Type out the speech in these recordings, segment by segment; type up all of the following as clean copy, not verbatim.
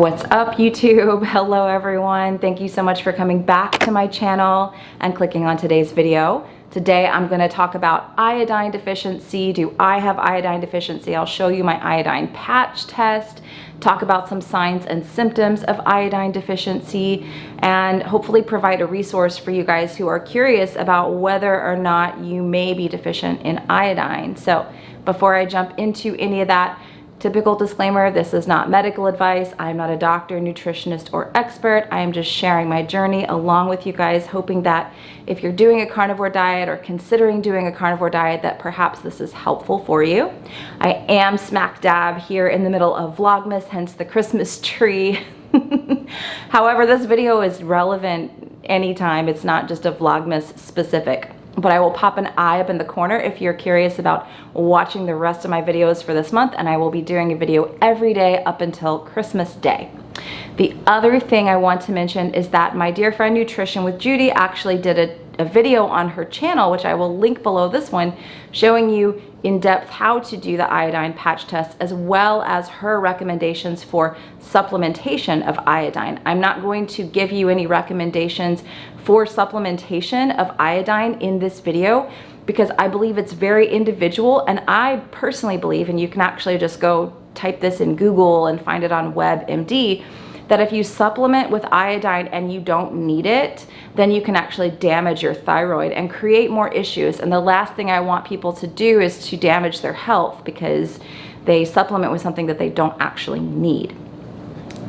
What's up, YouTube? Hello everyone. Thank you so much for coming back to my channel and clicking on today's video. Today I'm going to talk about iodine deficiency. Do I have iodine deficiency? I'll show you my iodine patch test, talk about some signs and symptoms of iodine deficiency, and hopefully provide a resource for you guys who are curious about whether or not you may be deficient in iodine. So before I jump into any of that, typical disclaimer, this is not medical advice. I'm not a doctor, nutritionist, or expert. I am just sharing my journey along with you guys, hoping that if you're doing a carnivore diet or considering doing a carnivore diet, that perhaps this is helpful for you. I am smack dab here in the middle of Vlogmas, hence the Christmas tree. However, this video is relevant anytime. It's not just a Vlogmas specific. But I will pop an eye up in the corner if you're curious about watching the rest of my videos for this month, and I will be doing a video every day up until Christmas Day. The other thing I want to mention is that my dear friend Nutrition with Judy actually did a video on her channel, which I will link below this one, showing you in depth how to do the iodine patch test, as well as her recommendations for supplementation of iodine. I'm not going to give you any recommendations for supplementation of iodine in this video because I believe it's very individual, and I personally believe, and you can actually just go type this in Google and find it on WebMD, that if you supplement with iodine and you don't need it, then you can actually damage your thyroid and create more issues. And the last thing I want people to do is to damage their health because they supplement with something that they don't actually need.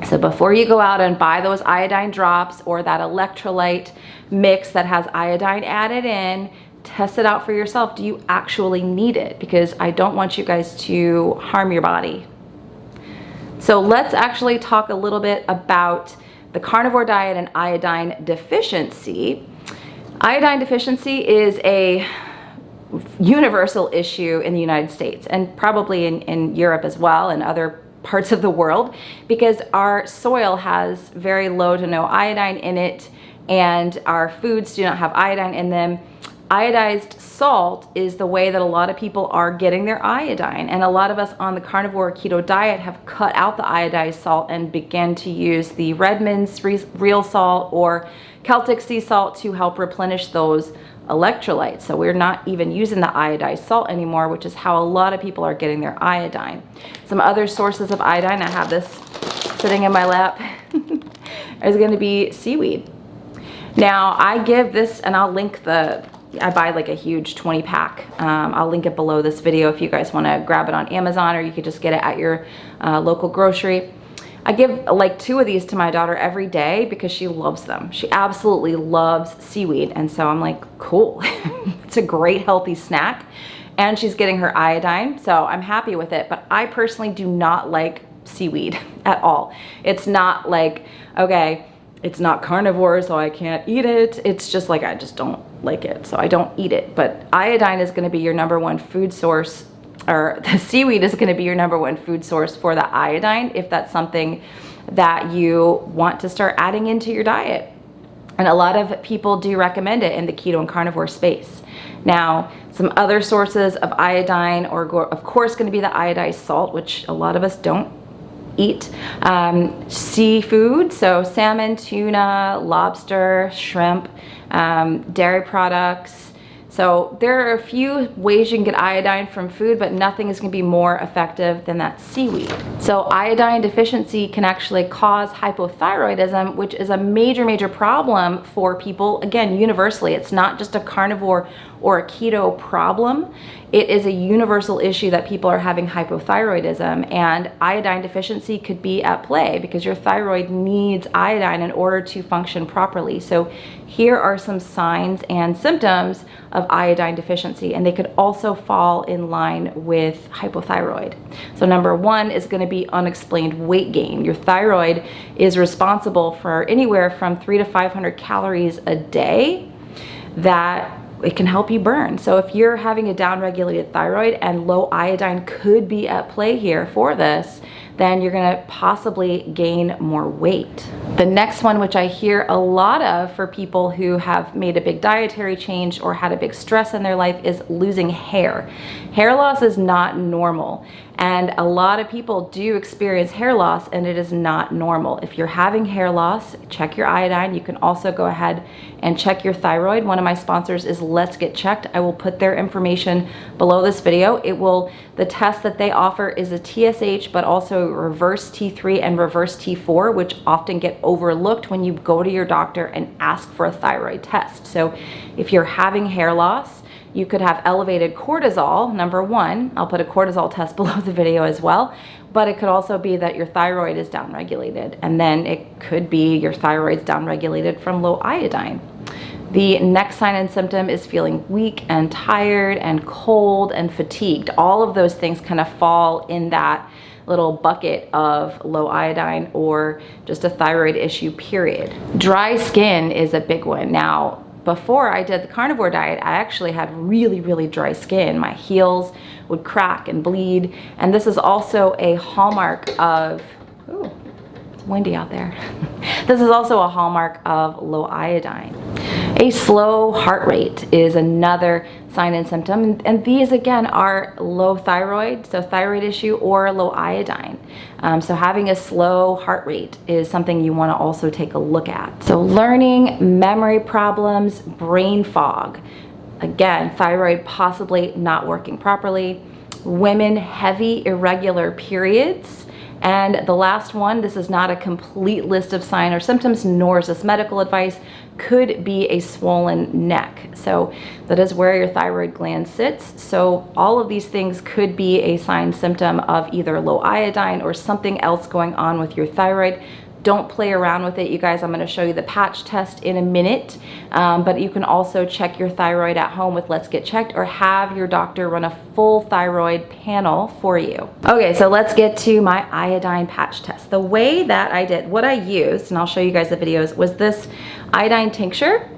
So before you go out and buy those iodine drops or that electrolyte mix that has iodine added in, test it out for yourself. Do you actually need it? Because I don't want you guys to harm your body. So let's actually talk a little bit about the carnivore diet and iodine deficiency. Iodine deficiency is a universal issue in the United States and probably in Europe as well and other parts of the world, because our soil has very low to no iodine in it and our foods do not have iodine in them. Iodized salt is the way that a lot of people are getting their iodine, and a lot of us on the carnivore keto diet have cut out the iodized salt and began to use the Redmond's real salt or Celtic sea salt to help replenish those electrolytes. So we're not even using the iodized salt anymore, which is how a lot of people are getting their iodine. Some other sources of iodine, I have this sitting in my lap, is going to be seaweed. Now I give this, and I'll link I buy like a huge 20 pack. I'll link it below this video if you guys want to grab it on Amazon, or you could just get it at your local grocery. I give like 2 of these to my daughter every day because she loves them. She absolutely loves seaweed. And so I'm like, cool. It's a great healthy snack. And she's getting her iodine. So I'm happy with it. But I personally do not like seaweed at all. It's not like, okay, it's not carnivore, so I can't eat it. It's just like, I just don't like it. So I don't eat it. But iodine is going to be your #1 food source, or the seaweed is going to be your #1 food source for the iodine if that's something that you want to start adding into your diet. And a lot of people do recommend it in the keto and carnivore space. Now, some other sources of iodine are of course going to be the iodized salt, which a lot of us don't eat. Seafood, so salmon, tuna, lobster, shrimp, dairy products. So there are a few ways you can get iodine from food, but nothing is going to be more effective than that seaweed. So iodine deficiency can actually cause hypothyroidism, which is a major problem for people, again, universally. It's not just a carnivore or a keto problem. It is a universal issue that people are having hypothyroidism, and iodine deficiency could be at play because your thyroid needs iodine in order to function properly. So here are some signs and symptoms of iodine deficiency, and they could also fall in line with hypothyroid. So #1 is going to be unexplained weight gain. Your thyroid is responsible for anywhere from 300 to 500 calories a day that it can help you burn. So if you're having a downregulated thyroid and low iodine could be at play here for this, then you're gonna possibly gain more weight. The next one, which I hear a lot of for people who have made a big dietary change or had a big stress in their life, is losing hair. Hair loss is not normal, and a lot of people do experience hair loss, and it is not normal. If you're having hair loss, check your iodine. You can also go ahead and check your thyroid. One of my sponsors is Let's Get Checked. I will put their information below this video. The test that they offer is a TSH, but also reverse T3 and reverse T4, which often get overlooked when you go to your doctor and ask for a thyroid test. So if you're having hair loss, you could have elevated cortisol, number one. I'll put a cortisol test below the video as well. But it could also be that your thyroid is downregulated, and then it could be your thyroid's downregulated from low iodine. The next sign and symptom is feeling weak and tired and cold and fatigued. All of those things kind of fall in that little bucket of low iodine or just a thyroid issue, period. Dry skin is a big one. Now, before I did the carnivore diet, I actually had really, really dry skin. My heels would crack and bleed. And this is also a hallmark of, ooh, it's windy out there. This is also a hallmark of low iodine. A slow heart rate is another sign and symptom, and these again are low thyroid, so thyroid issue, or low iodine. So having a slow heart rate is something you want to also take a look at. So learning, memory problems, brain fog. Again, thyroid possibly not working properly. Women, heavy irregular periods. And the last one, this is not a complete list of signs or symptoms, nor is this medical advice, could be a swollen neck. So that is where your thyroid gland sits. So all of these things could be a sign symptom of either low iodine or something else going on with your thyroid. Don't play around with it, you guys. I'm going to show you the patch test in a minute, but you can also check your thyroid at home with Let's Get Checked, or have your doctor run a full thyroid panel for you. Okay, so let's get to my iodine patch test. The way that I did, what I used, and I'll show you guys the videos, was this iodine tincture.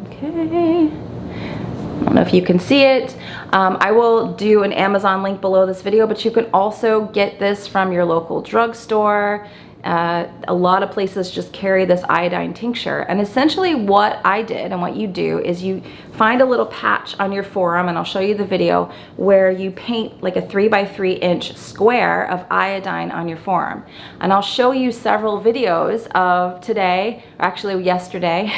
Okay. I don't know if you can see it. I will do an Amazon link below this video, but you can also get this from your local drugstore. A lot of places just carry this iodine tincture, and essentially what I did and what you do is you find a little patch on your forearm, and I'll show you the video, where you paint like a 3x3 inch square of iodine on your forearm. And I'll show you several videos of today, or actually yesterday,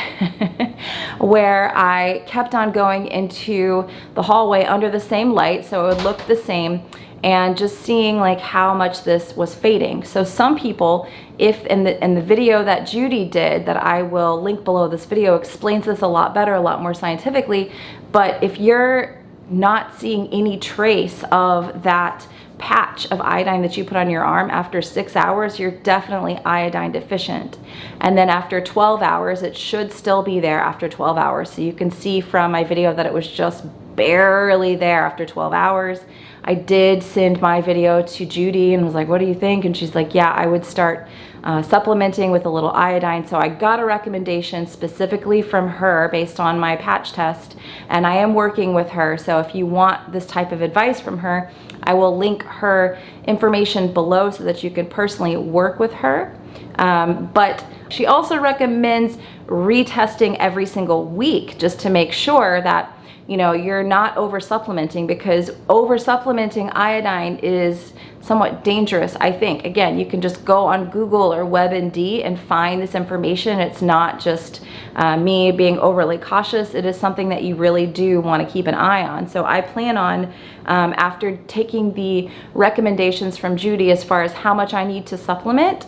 where I kept on going into the hallway under the same light so it would look the same, and just seeing like how much this was fading. So some people, if in the video that Judy did, that I will link below this video, explains this a lot better, a lot more scientifically. But if you're not seeing any trace of that patch of iodine that you put on your arm after 6 hours, you're definitely iodine deficient. And then after 12 hours, it should still be there after 12 hours. So you can see from my video that it was just barely there after 12 hours. I did send my video to Judy and was like, what do you think? And she's like, yeah, I would start supplementing with a little iodine. So I got a recommendation specifically from her based on my patch test, and I am working with her. So if you want this type of advice from her, I will link her information below so that you can personally work with her. But she also recommends retesting every single week, just to make sure that you're not over supplementing, because over supplementing iodine is somewhat dangerous, I think. Again, you can just go on Google or WebMD and find this information. It's not just me being overly cautious. It is something that you really do want to keep an eye on. So I plan on, after taking the recommendations from Judy as far as how much I need to supplement,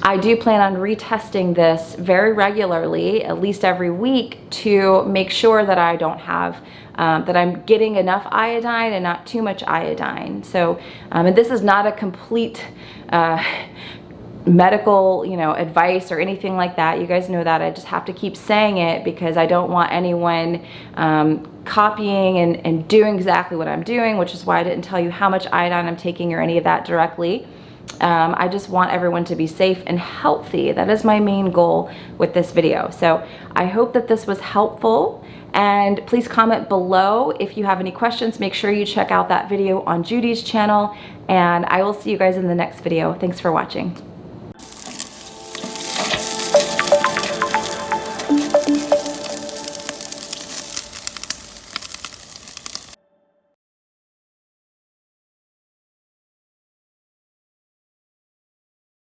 I do plan on retesting this very regularly, at least every week, to make sure that I don't have, that I'm getting enough iodine and not too much iodine. So, and this is not a complete medical, advice or anything like that. You guys know that. I just have to keep saying it because I don't want anyone copying and doing exactly what I'm doing, which is why I didn't tell you how much iodine I'm taking or any of that directly. I just want everyone to be safe and healthy. That is my main goal with this video. So I hope that this was helpful, and please comment below if you have any questions. Make sure you check out that video on Judy's channel, and I will see you guys in the next video. Thanks for watching.